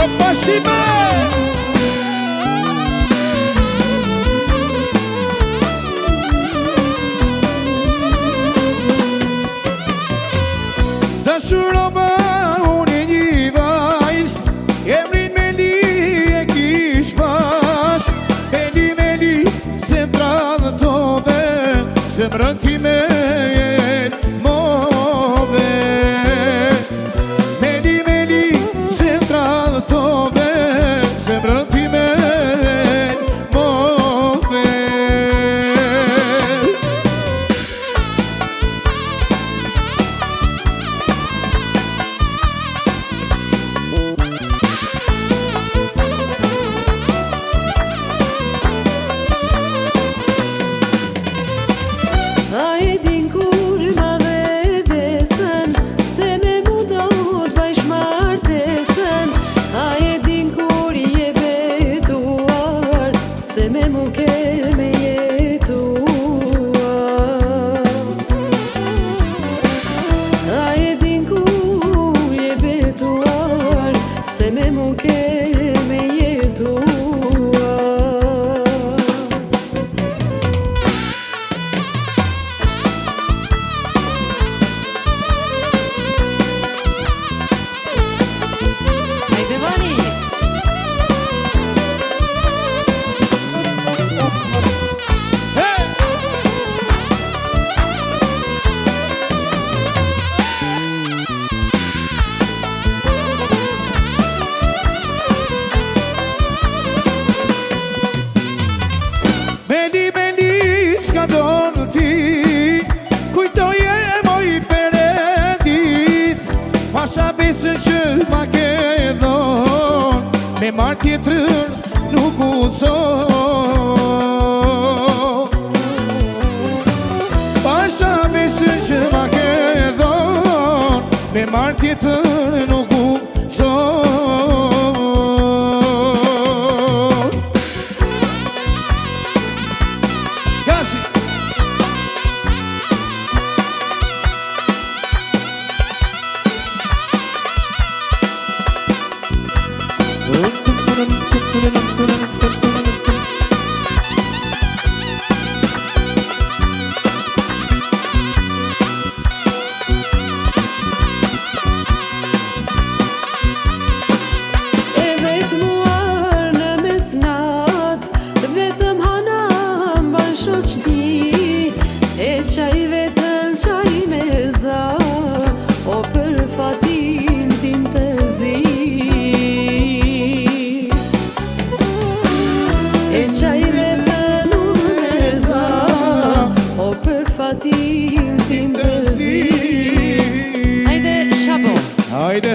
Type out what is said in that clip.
Opa shime Dashurova unë e një vajz Emrin Meli e kish pas Meli se mradhë tobe Se mrën ti me move Meli se mradhë tobe Se mrën ti me move A e din kur ma dhe besën Se me mu do t'bajsh martesën A e din kur je betuar Se me mu ke me jetuar A e din kur je betuar Se me mu ke me jetuar Meli, s'ka donë ti Kujtoje moj perendit Pasha besën që ma ke dhonë Me marrë tjetërën nuk u zonë Pasha besën që ma ke dhonë Me marrë tjetërën nuk u zonë E qaj vetën qaj me za O për fatin tim të zi E qaj vetën unë me za O për fatin tim të zi Hajde shabo Hajde